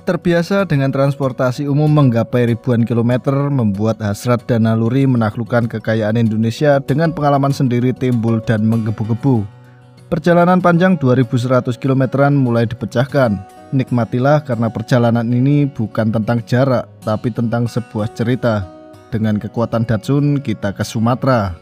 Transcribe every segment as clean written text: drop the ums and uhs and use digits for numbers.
Terbiasa dengan transportasi umum menggapai ribuan kilometer, membuat hasrat dan naluri menaklukkan kekayaan Indonesia dengan pengalaman sendiri timbul dan menggebu-gebu. Perjalanan panjang 2100 kilometeran mulai dipecahkan. Nikmatilah karena perjalanan ini bukan tentang jarak, tapi tentang sebuah cerita. Dengan kekuatan Datsun, kita ke Sumatera.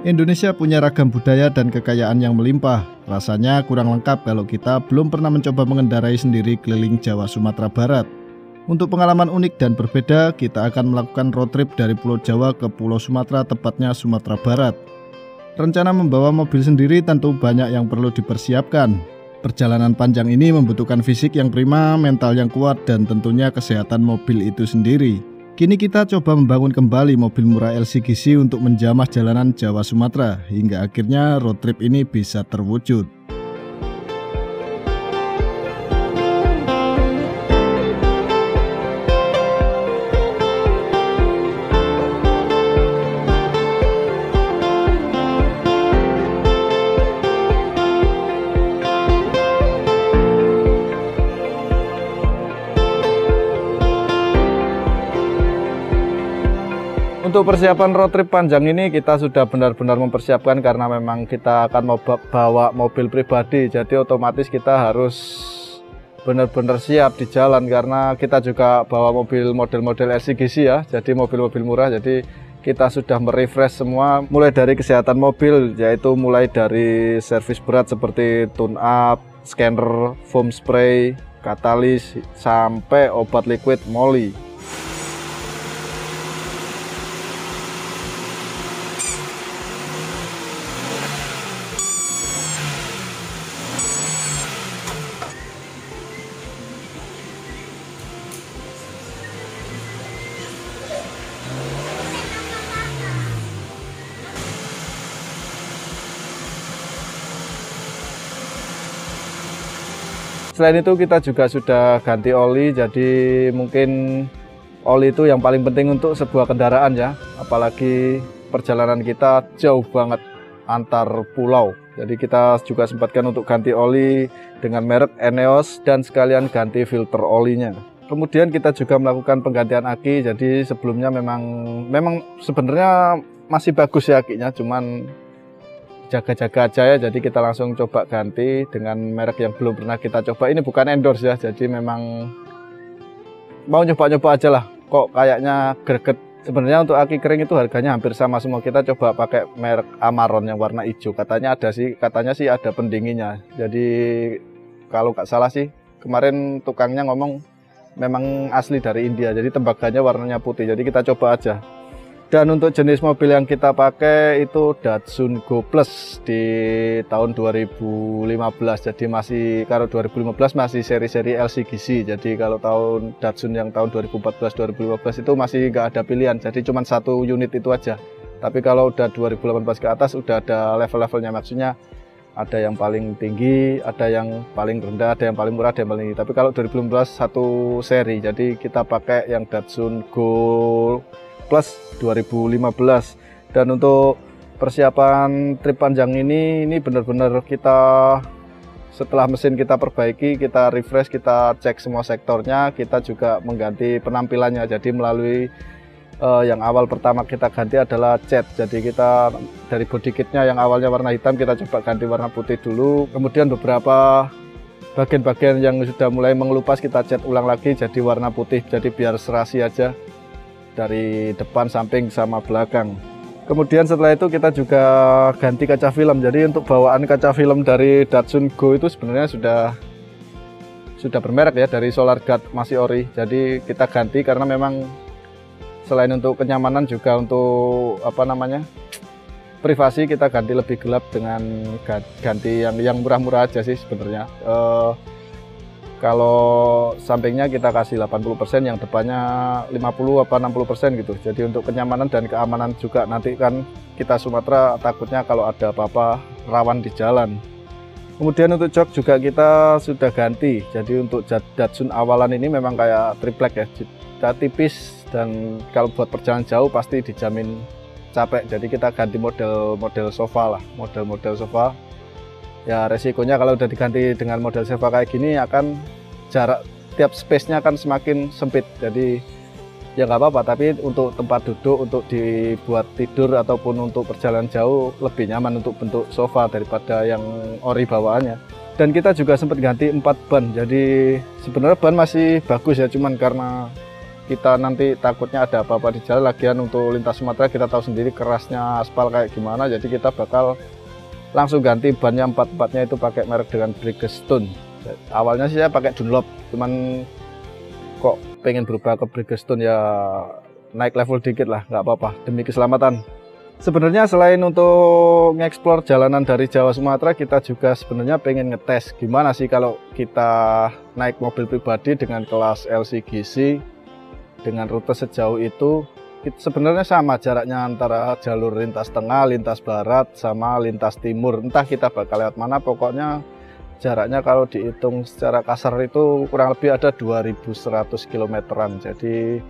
Indonesia punya ragam budaya dan kekayaan yang melimpah. Rasanya kurang lengkap kalau kita belum pernah mencoba mengendarai sendiri keliling Jawa Sumatera Barat. Untuk pengalaman unik dan berbeda, kita akan melakukan road trip dari Pulau Jawa ke Pulau Sumatera, tepatnya Sumatera Barat. Rencana membawa mobil sendiri tentu banyak yang perlu dipersiapkan. Perjalanan panjang ini membutuhkan fisik yang prima, mental yang kuat, dan tentunya kesehatan mobil itu sendiri. Kini kita coba membangun kembali mobil murah LCGC untuk menjamah jalanan Jawa Sumatera, hingga akhirnya road trip ini bisa terwujud. Untuk persiapan road trip panjang ini kita sudah benar-benar mempersiapkan karena memang kita akan bawa mobil pribadi, jadi otomatis kita harus benar-benar siap di jalan karena kita juga bawa mobil model-model LCGC ya, jadi mobil-mobil murah. Jadi kita sudah merefresh semua mulai dari kesehatan mobil, yaitu mulai dari servis berat seperti tune up, scanner, foam spray, katalis, sampai obat liquid moli. Selain itu kita juga sudah ganti oli, jadi mungkin oli itu yang paling penting untuk sebuah kendaraan ya, apalagi perjalanan kita jauh banget antar pulau. Jadi kita juga sempatkan untuk ganti oli dengan merek Eneos dan sekalian ganti filter olinya. Kemudian kita juga melakukan penggantian aki, jadi sebelumnya memang sebenarnya masih bagus ya akinya, cuman jaga-jaga aja ya, jadi kita langsung coba ganti dengan merek yang belum pernah kita coba. Ini bukan endorse ya, jadi memang mau nyoba-nyoba aja lah, kok kayaknya greget. Sebenarnya untuk aki kering itu harganya hampir sama semua. Kita coba pakai merek Amaron yang warna hijau, katanya sih ada pendinginnya. Jadi kalau nggak salah sih kemarin tukangnya ngomong memang asli dari India, jadi tembaganya warnanya putih, jadi kita coba aja. Dan untuk jenis mobil yang kita pakai itu Datsun Go Plus di tahun 2015. Jadi kalau 2015 masih seri-seri LCGC. Jadi kalau tahun Datsun yang tahun 2014-2015 itu masih nggak ada pilihan. Jadi cuma satu unit itu aja. Tapi kalau udah 2018 ke atas udah ada level-levelnya, maksudnya ada yang paling tinggi, ada yang paling rendah, ada yang paling murah, ada yang paling tinggi. Tapi kalau 2015 satu seri. Jadi kita pakai yang Datsun Go Plus 2015. Dan untuk persiapan trip panjang ini benar-benar kita setelah mesin kita perbaiki, kita refresh, kita cek semua sektornya, kita juga mengganti penampilannya. Jadi melalui yang awal pertama kita ganti adalah cat. Jadi kita dari body kitnya yang awalnya warna hitam kita coba ganti warna putih dulu. Kemudian beberapa bagian-bagian yang sudah mulai mengelupas kita cat ulang lagi jadi warna putih, jadi biar serasi aja dari depan, samping, sama belakang. Kemudian setelah itu kita juga ganti kaca film. Jadi untuk bawaan kaca film dari Datsun Go itu sebenarnya sudah bermerek ya, dari Solar Guard masih ori. Jadi kita ganti karena memang selain untuk kenyamanan juga untuk privasi, kita ganti lebih gelap dengan ganti yang murah-murah aja sih sebenarnya. Kalau sampingnya kita kasih 80%, yang depannya 50 apa 60% gitu. Jadi untuk kenyamanan dan keamanan juga, nanti kan kita Sumatera takutnya kalau ada apa-apa rawan di jalan. Kemudian untuk jok juga kita sudah ganti. Jadi untuk Datsun awalan ini memang kayak triplek ya. Kita tipis dan kalau buat perjalanan jauh pasti dijamin capek. Jadi kita ganti model sofa lah, model sofa. Ya resikonya kalau udah diganti dengan model sofa kayak gini akan jarak tiap space-nya akan semakin sempit. Jadi ya nggak apa-apa, tapi untuk tempat duduk, untuk dibuat tidur ataupun untuk perjalanan jauh lebih nyaman untuk bentuk sofa daripada yang ori bawaannya. Dan kita juga sempat ganti 4 ban. Jadi sebenarnya ban masih bagus ya, cuman karena kita nanti takutnya ada apa-apa di jalan, lagian untuk lintas Sumatera kita tahu sendiri kerasnya aspal kayak gimana. Jadi kita bakal langsung ganti bannya 4-4-nya itu pakai merek dengan Bridgestone. Awalnya sih saya pakai Dunlop, cuman kok pengen berubah ke Bridgestone, ya naik level dikit lah, nggak apa-apa demi keselamatan. Sebenarnya selain untuk ngeksplor jalanan dari Jawa Sumatera, kita juga sebenarnya pengen ngetes gimana sih kalau kita naik mobil pribadi dengan kelas LCGC dengan rute sejauh itu. Sebenarnya sama jaraknya antara jalur lintas tengah, lintas barat, sama lintas timur. Entah kita bakal lewat mana, pokoknya jaraknya kalau dihitung secara kasar itu kurang lebih ada 2100 kilometeran. Jadi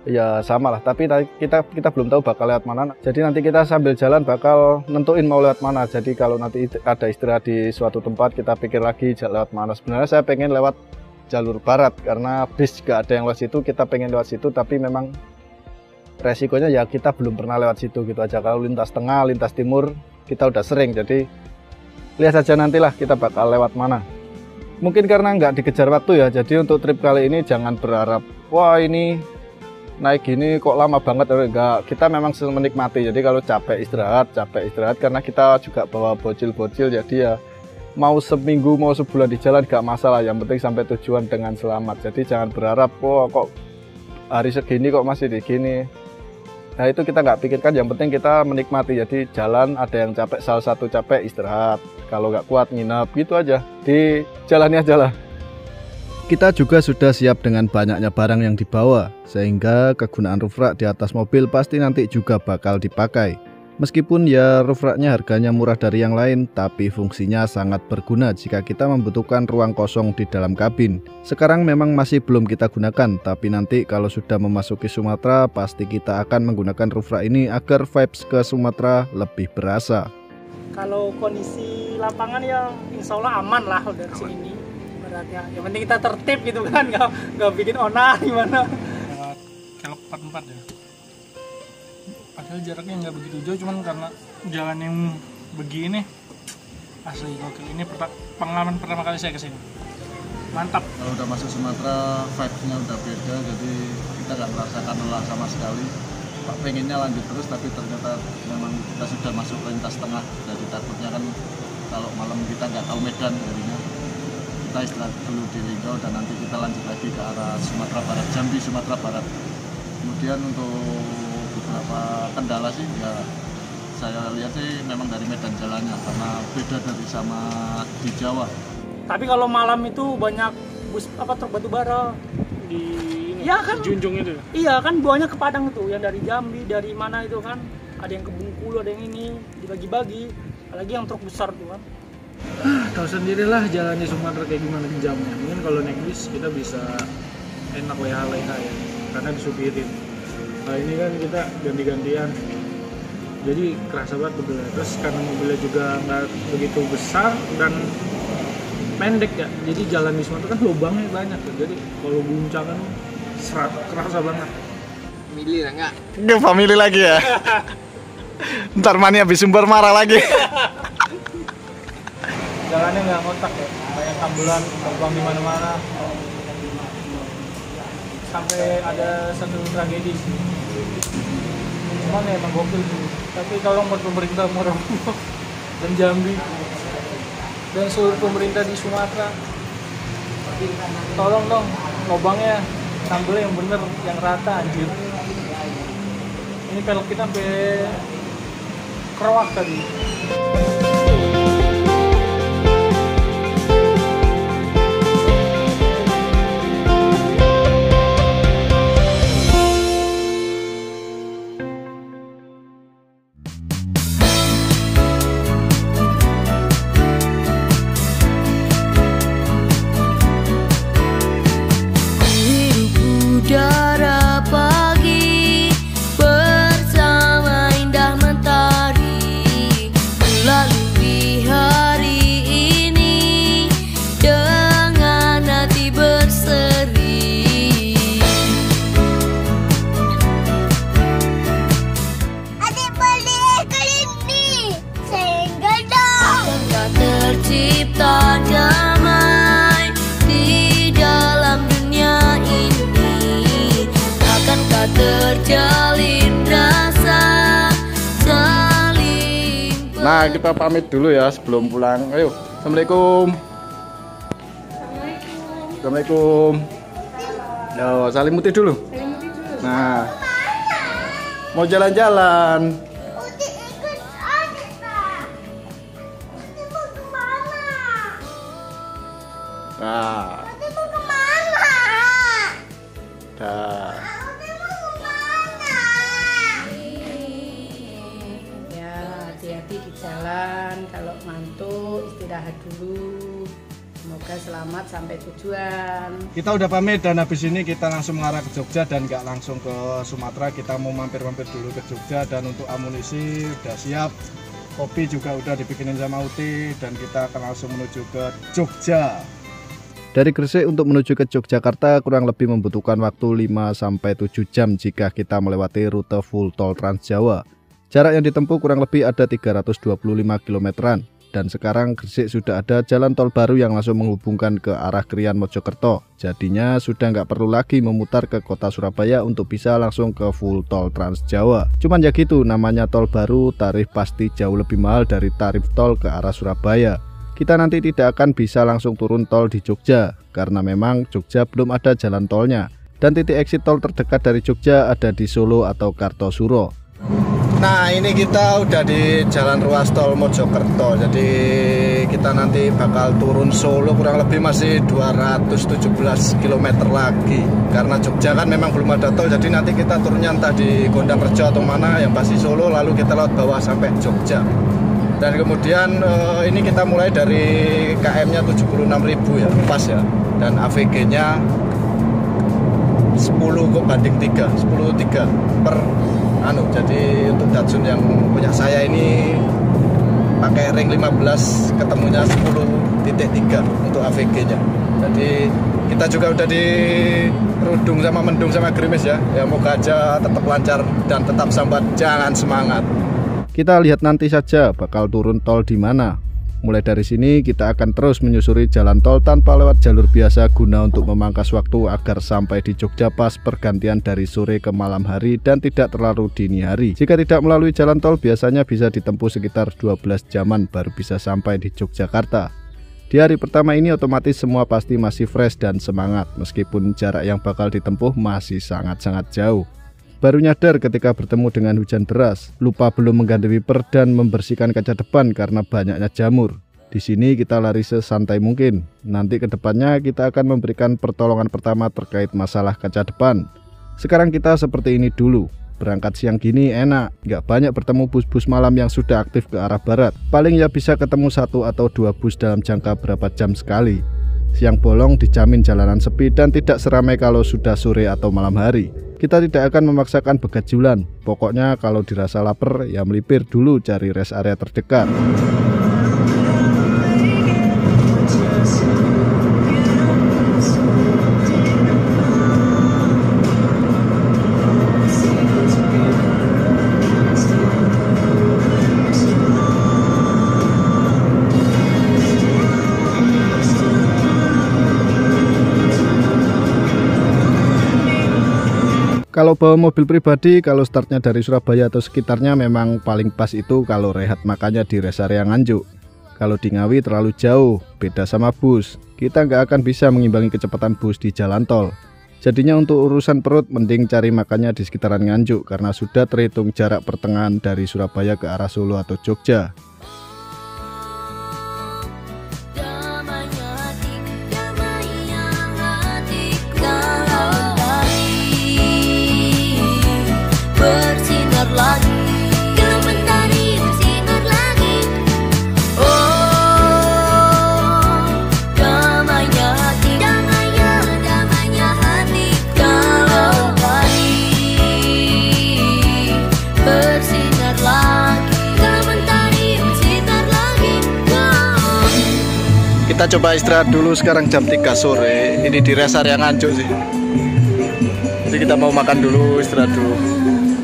ya sama lah, tapi kita belum tahu bakal lewat mana. Jadi nanti kita sambil jalan bakal nentuin mau lewat mana. Jadi kalau nanti ada istirahat di suatu tempat, kita pikir lagi lewat mana. Sebenarnya saya pengen lewat jalur barat, karena bis juga ada yang lewat situ, kita pengen lewat situ, tapi memang resikonya ya kita belum pernah lewat situ gitu aja. Kalau lintas tengah, lintas timur kita udah sering, jadi lihat saja nantilah kita bakal lewat mana. Mungkin karena nggak dikejar waktu ya, jadi untuk trip kali ini jangan berharap wah ini naik gini kok lama banget. Enggak, kita memang menikmati. Jadi kalau capek istirahat karena kita juga bawa bocil-bocil, jadi ya mau seminggu mau sebulan di jalan gak masalah, yang penting sampai tujuan dengan selamat. Jadi jangan berharap wah kok hari segini kok masih di gini. Nah itu kita nggak pikirkan, yang penting kita menikmati. Jadi jalan ada yang capek, salah satu capek istirahat, kalau nggak kuat nginep gitu aja, di jalannya aja lah. Kita juga sudah siap dengan banyaknya barang yang dibawa, sehingga kegunaan roof rack di atas mobil pasti nanti juga bakal dipakai. Meskipun ya roof racknya harganya murah dari yang lain, tapi fungsinya sangat berguna jika kita membutuhkan ruang kosong di dalam kabin. Sekarang memang masih belum kita gunakan, tapi nanti kalau sudah memasuki Sumatera, pasti kita akan menggunakan roof rack ini agar vibes ke Sumatera lebih berasa. Kalau kondisi lapangan ya insya Allah aman lah dari sini. Beratnya, yang penting kita tertib gitu kan, nggak bikin onar gimana. Kelok 44 ya. Padahal jaraknya nggak begitu jauh, cuman karena jalan yang begini asli gokil. Ini pengalaman pertama kali saya kesini, mantap. Kalau udah masuk Sumatera vibes-nya udah beda, jadi kita nggak merasakan lelah sama sekali. Pak pengennya lanjut terus, tapi ternyata memang kita sudah masuk ke lintas tengah, jadi takutnya kan kalau malam kita nggak tahu medan, jadinya kita istirahat dulu di Linggau dan nanti kita lanjut lagi ke arah Sumatera Barat, Jambi, Sumatera Barat. Kemudian untuk beberapa kendala sih ya saya lihat sih memang dari medan jalannya, karena beda dari sama di Jawa. Tapi kalau malam itu banyak bus truk batu bara Di ya kan, Junjung itu. iya kan buahnya ke Padang itu, yang dari Jambi, dari mana itu kan, ada yang ke Bengkulu, ada yang ini dibagi-bagi, apalagi yang truk besar tuh kan. Tahu sendirilah jalannya Sumatera kayak gimana jamnya. Mungkin kalau naik bis kita bisa enak leha-leha ya, karena disupirin. Nah ini kan kita ganti-gantian, jadi kerasa banget mobilnya. Terus karena mobilnya juga nggak begitu besar dan pendek ya, jadi jalan di Sumatera kan lubangnya banyak ya. Jadi kalau guncangan serat, kerasa banget. Family lah nggak? Nggak family lagi ya? Ntar Mani habis sumber marah lagi. Jalannya nggak ngotak ya, banyak tambulan, lubang di mana-mana. Sampai ada satu tragedi. Cuman ya emang gokil sih. Tapi tolong buat pemerintah Muara dan Jambi dan seluruh pemerintah di Sumatera, tolong dong lubangnya tambelnya yang bener, yang rata anjir. Ini pelek kita sampai keroak tadi. terjalin rasa saling. Nah, kita pamit dulu ya sebelum pulang. Ayo, assalamualaikum. Assalamualaikum. Yo, saling mutih dulu. Nah, mau jalan-jalan. Nah, dah. Ya, hati-hati di jalan. Kalau ngantuk istirahat dulu. Semoga selamat sampai tujuan. Kita udah pamit dan habis ini kita langsung mengarah ke Jogja dan nggak langsung ke Sumatera. Kita mau mampir-mampir dulu ke Jogja dan untuk amunisi udah siap. Kopi juga udah dibikinin sama Uti dan kita akan langsung menuju ke Jogja. Dari Gresik untuk menuju ke Yogyakarta kurang lebih membutuhkan waktu 5-7 jam jika kita melewati rute full tol Trans Jawa. Jarak yang ditempuh kurang lebih ada 325 kilometeran. Dan sekarang Gresik sudah ada jalan tol baru yang langsung menghubungkan ke arah Krian Mojokerto. Jadinya sudah nggak perlu lagi memutar ke kota Surabaya untuk bisa langsung ke full tol Trans Jawa. Cuman ya gitu, namanya tol baru, tarif pasti jauh lebih mahal dari tarif tol ke arah Surabaya. Kita nanti tidak akan bisa langsung turun tol di Jogja, karena memang Jogja belum ada jalan tolnya. Dan titik exit tol terdekat dari Jogja ada di Solo atau Kartosuro. Nah, ini kita udah di jalan ruas tol Mojokerto. Jadi kita nanti bakal turun Solo kurang lebih masih 217 km lagi. Karena Jogja kan memang belum ada tol, jadi nanti kita turunnya entah di Gondangrejo atau mana, yang pasti Solo, lalu kita lewat bawah sampai Jogja. Dan kemudian ini kita mulai dari KM-nya 76.000 ya, pas ya. Dan AVG-nya 10/3 per jadi untuk Datsun yang punya saya ini pakai ring 15 ketemunya 10.3 untuk AVG-nya. Jadi kita juga udah di Rudung sama Mendung sama Gerimis ya. Ya moga aja tetap lancar dan tetap sambat, jangan semangat. Kita lihat nanti saja bakal turun tol di mana. Mulai dari sini kita akan terus menyusuri jalan tol tanpa lewat jalur biasa guna untuk memangkas waktu agar sampai di Jogja pas pergantian dari sore ke malam hari dan tidak terlalu dini hari. Jika tidak melalui jalan tol biasanya bisa ditempuh sekitar 12 jaman baru bisa sampai di Yogyakarta. Di hari pertama ini otomatis semua pasti masih fresh dan semangat meskipun jarak yang bakal ditempuh masih sangat-sangat jauh. Baru nyadar ketika bertemu dengan hujan deras, lupa belum mengganti wiper dan membersihkan kaca depan karena banyaknya jamur. Di sini kita lari sesantai mungkin. Nanti ke depannya kita akan memberikan pertolongan pertama terkait masalah kaca depan. Sekarang kita seperti ini dulu. Berangkat siang gini enak, nggak banyak bertemu bus-bus malam yang sudah aktif ke arah barat. Paling ya bisa ketemu 1 atau 2 bus dalam jangka berapa jam sekali. Siang bolong dijamin jalanan sepi dan tidak seramai kalau sudah sore atau malam hari. Kita tidak akan memaksakan begajulan. Pokoknya kalau dirasa lapar ya melipir dulu cari rest area terdekat. Kalau bawa mobil pribadi, kalau startnya dari Surabaya atau sekitarnya memang paling pas itu kalau rehat makannya di rest area Nganjuk. Kalau di Ngawi terlalu jauh, beda sama bus. Kita nggak akan bisa mengimbangi kecepatan bus di jalan tol. Jadinya untuk urusan perut mending cari makannya di sekitaran Nganjuk karena sudah terhitung jarak pertengahan dari Surabaya ke arah Solo atau Jogja. Bersinar lagi, gelombang mentari bersinar lagi. Oh, damainya hati, damainya hati. Kalau tadi bersinar lagi, gelombang mentari bersinar lagi. Oh. Kita coba istirahat dulu sekarang jam 3 sore. Ini di rest area Nganjuk sih. Jadi kita mau makan dulu, istirahat dulu.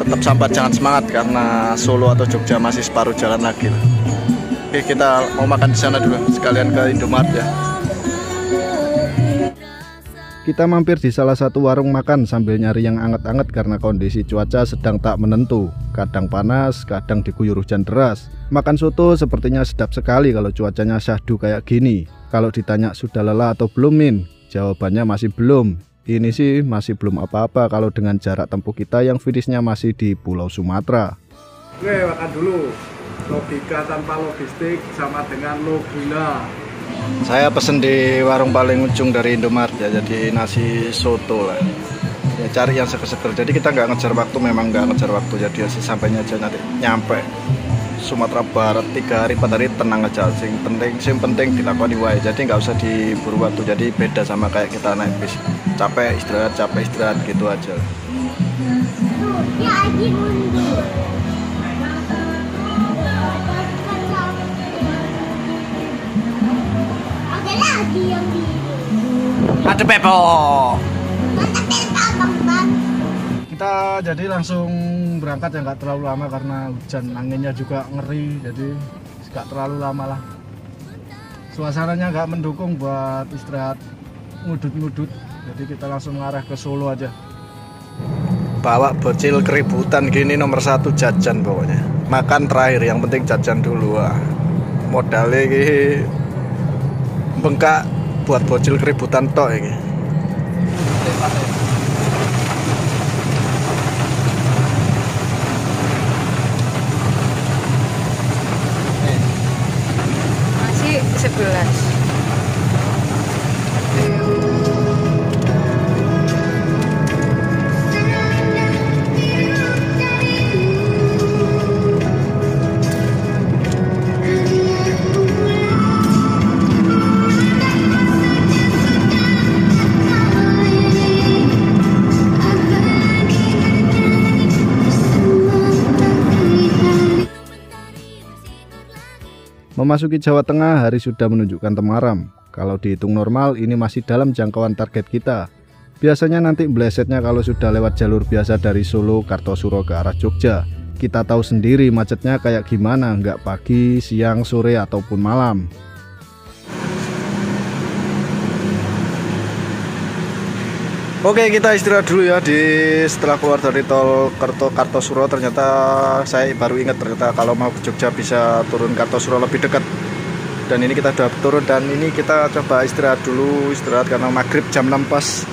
Tetap sambat, jangan semangat karena Solo atau Jogja masih separuh jalan lagi. Oke, kita mau makan di sana dulu sekalian ke Indomaret ya. Kita mampir di salah satu warung makan sambil nyari yang anget-anget karena kondisi cuaca sedang tak menentu. Kadang panas, kadang diguyur hujan deras. Makan soto sepertinya sedap sekali kalau cuacanya syahdu kayak gini. Kalau ditanya sudah lelah atau belum Min? Jawabannya masih belum. Ini sih masih belum apa-apa kalau dengan jarak tempuh kita yang finishnya masih di Pulau Sumatera. Oke, makan dulu. Logika tanpa logistik sama dengan no gula. Saya pesen di warung paling ujung dari Indomaret ya, jadi nasi soto lah. Ya cari yang seger-seger. Jadi kita nggak ngejar waktu, memang nggak ngejar waktu. Jadi sampainya aja nanti nyampe Sumatera Barat 3 hari 4 hari tenang aja. Sing penting dilakoni wae. Jadi nggak usah diburu waktu. Jadi beda sama kayak kita naik bis. Capek istirahat gitu aja. Ada Pepo. Kita jadi langsung berangkat ya, nggak terlalu lama karena hujan, anginnya juga ngeri, jadi nggak terlalu lama lah. Suasananya nggak mendukung buat istirahat ngudut-ngudut, jadi kita langsung mengarah ke Solo aja. Bawa bocil keributan gini nomor 1 jajan pokoknya. Makan terakhir, yang penting jajan dulu. Wah, modalnya ini bengkak buat bocil keributan tok ini. Masih 11. Memasuki Jawa Tengah, hari sudah menunjukkan temaram. Kalau dihitung normal, ini masih dalam jangkauan target kita. Biasanya nanti melesetnya kalau sudah lewat jalur biasa dari Solo, Kartosuro ke arah Jogja. Kita tahu sendiri macetnya kayak gimana, nggak pagi, siang, sore, ataupun malam. Oke, kita istirahat dulu ya. Setelah keluar dari tol Kartosuro, ternyata saya baru ingat ternyata kalau mau ke Jogja bisa turun Kartosuro lebih dekat. Dan ini kita udah turun dan ini kita coba istirahat dulu, karena maghrib jam 6 pas.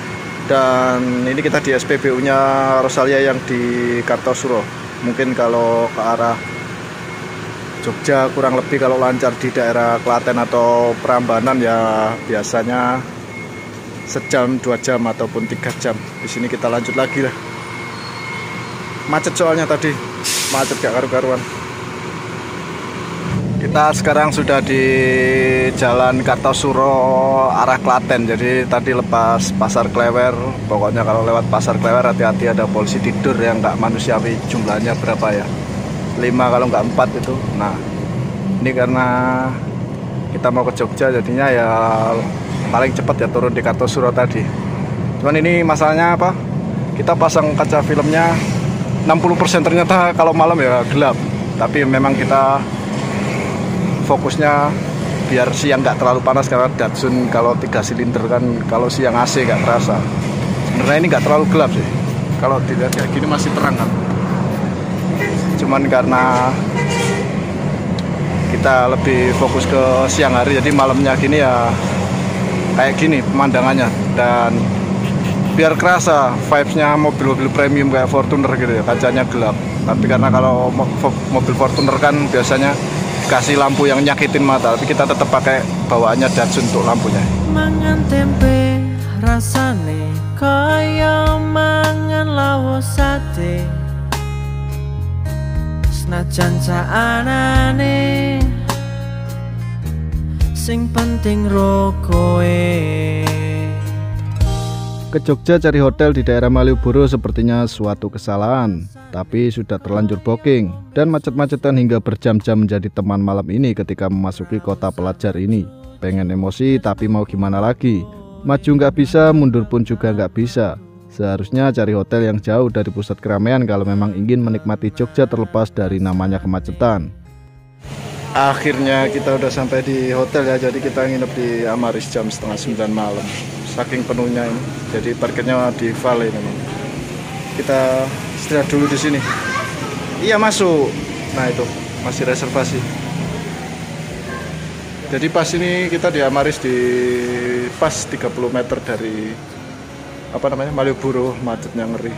Dan ini kita di SPBU-nya Rosalia yang di Kartosuro. Mungkin kalau ke arah Jogja kurang lebih kalau lancar di daerah Klaten atau Prambanan ya biasanya sejam, 2 jam ataupun 3 jam. Di sini kita lanjut lagi lah. Macet soalnya tadi, macet gak karu-karuan. Kita sekarang sudah di Jalan Kartosuro arah Klaten. Jadi tadi lepas Pasar Klewer. Pokoknya kalau lewat Pasar Klewer hati-hati, ada polisi tidur yang nggak manusiawi. Jumlahnya berapa ya? 5 kalau nggak 4 itu. Nah, ini karena kita mau ke Jogja jadinya ya paling cepat ya turun di Kartosuro tadi. Cuman ini masalahnya apa? Kita pasang kaca filmnya 60% ternyata kalau malam ya gelap. Tapi memang kita fokusnya biar siang nggak terlalu panas karena Datsun kalau 3 silinder kan kalau siang AC nggak terasa. Sebenarnya ini nggak terlalu gelap sih. Kalau dilihat kayak gini masih terang kan. Cuman karena kita lebih fokus ke siang hari jadi malamnya gini ya kayak gini pemandangannya, dan biar kerasa vibes-nya mobil-mobil premium kayak Fortuner gitu ya, kacanya gelap. Tapi karena kalau mobil Fortuner kan biasanya kasih lampu yang nyakitin mata, tapi kita tetap pakai bawaannya Datsun untuk lampunya. Mangan tempe rasane kaya mangan lawo sate, senajan anane sing penting rokoe. Ke Jogja cari hotel di daerah Malioboro sepertinya suatu kesalahan, tapi sudah terlanjur booking dan macet-macetan hingga berjam-jam menjadi teman malam ini ketika memasuki kota pelajar ini. Pengen emosi tapi mau gimana lagi, maju nggak bisa, mundur pun juga nggak bisa. Seharusnya cari hotel yang jauh dari pusat keramaian kalau memang ingin menikmati Jogja terlepas dari namanya kemacetan. Akhirnya kita udah sampai di hotel ya, jadi kita nginep di Amaris jam 8:30 malam. saking penuhnya ini. Jadi parkirnya di Vale memang. Kita istirahat dulu di sini. Iya masuk. Nah itu masih reservasi. Jadi pas ini kita di Amaris di pas 30 meter dari Malioboro, macetnya ngeri.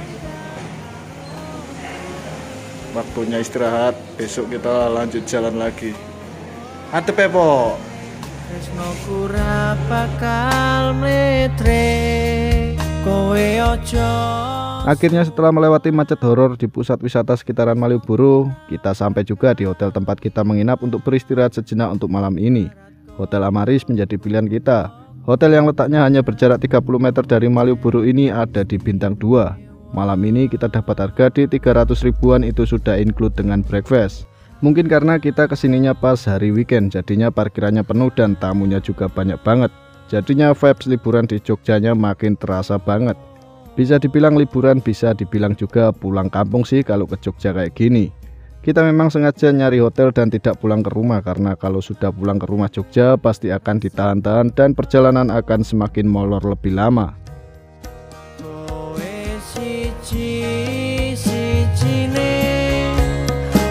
Waktunya istirahat, besok kita lanjut jalan lagi. Adep Pepo. Tresnoku ra bakal mletre kowe ojo. Akhirnya setelah melewati macet horor di pusat wisata sekitaran Malioboro, kita sampai juga di hotel tempat kita menginap untuk beristirahat sejenak untuk malam ini. Hotel Amaris menjadi pilihan kita. Hotel yang letaknya hanya berjarak 30 meter dari Malioboro ini ada di bintang 2. Malam ini kita dapat harga di 300 ribuan, itu sudah include dengan breakfast. Mungkin karena kita kesininya pas hari weekend, jadinya parkirannya penuh dan tamunya juga banyak banget. Jadinya vibes liburan di Jogjanya makin terasa banget. Bisa dibilang liburan, bisa dibilang juga pulang kampung sih kalau ke Jogja kayak gini. Kita memang sengaja nyari hotel dan tidak pulang ke rumah, karena kalau sudah pulang ke rumah Jogja pasti akan ditahan-tahan dan perjalanan akan semakin molor lebih lama.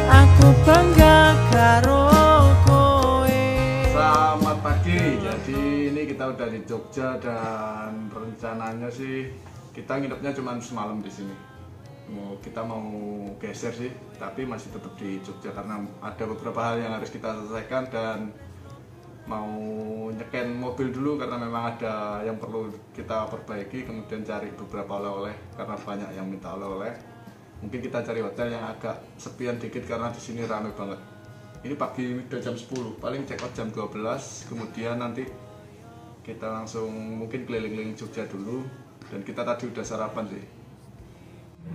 Aku bangga karo kowe. Selamat pagi. Jadi ini kita udah di Jogja dan rencananya sih kita nginepnya cuma semalam di sini. Kita mau geser sih, tapi masih tetap di Jogja karena ada beberapa hal yang harus kita selesaikan dan mau nyeken mobil dulu karena memang ada yang perlu kita perbaiki, kemudian cari beberapa oleh-oleh karena banyak yang minta oleh-oleh. Mungkin kita cari hotel yang agak sepian dikit karena di sini rame banget. Ini pagi udah jam 10, paling check out jam 12, kemudian nanti kita langsung mungkin keliling-keliling Jogja dulu dan kita tadi udah sarapan sih.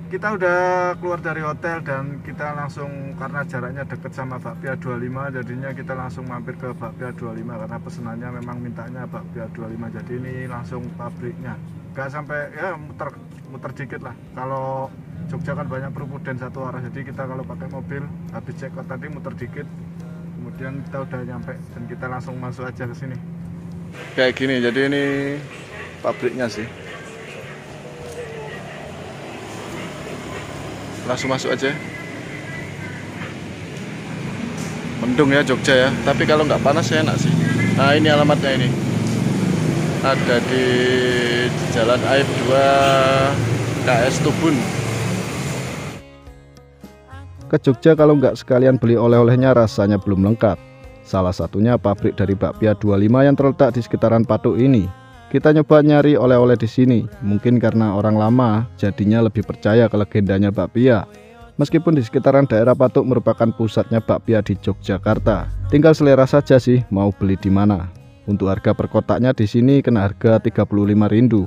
Kita udah keluar dari hotel dan kita langsung, karena jaraknya deket sama Bakpia 25, jadinya kita langsung mampir ke Bakpia 25 karena pesenannya memang mintanya Bakpia 25. Jadi ini langsung pabriknya. Gak sampai ya muter dikit lah. Kalau Jogja kan banyak perpuden satu arah, jadi kita kalau pakai mobil habis check out tadi muter dikit, kemudian kita udah nyampe dan kita langsung masuk aja ke sini. Kayak gini, jadi ini pabriknya sih. Langsung masuk aja. Mendung ya Jogja ya, tapi kalau nggak panas ya enak sih. Nah ini alamatnya ini. Ada di Jalan Aib 2 KS Tubun. Ke Jogja kalau nggak sekalian beli oleh-olehnya rasanya belum lengkap. Salah satunya pabrik dari Bakpia 25 yang terletak di sekitaran Patuk ini. Kita nyoba nyari oleh-oleh di sini. Mungkin karena orang lama jadinya lebih percaya ke legendanya bakpia. Meskipun di sekitaran daerah Patuk merupakan pusatnya bakpia di Yogyakarta. Tinggal selera saja sih mau beli di mana. Untuk harga per kotaknya di sini kena harga 35 rindu.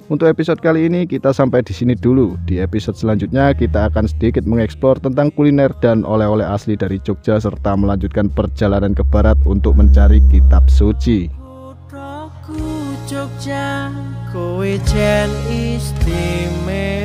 Untuk episode kali ini kita sampai di sini dulu. Di episode selanjutnya kita akan sedikit mengeksplor tentang kuliner dan oleh-oleh asli dari Jogja serta melanjutkan perjalanan ke barat untuk mencari kitab suci. Putraku Jogja, kowe jen istimewa.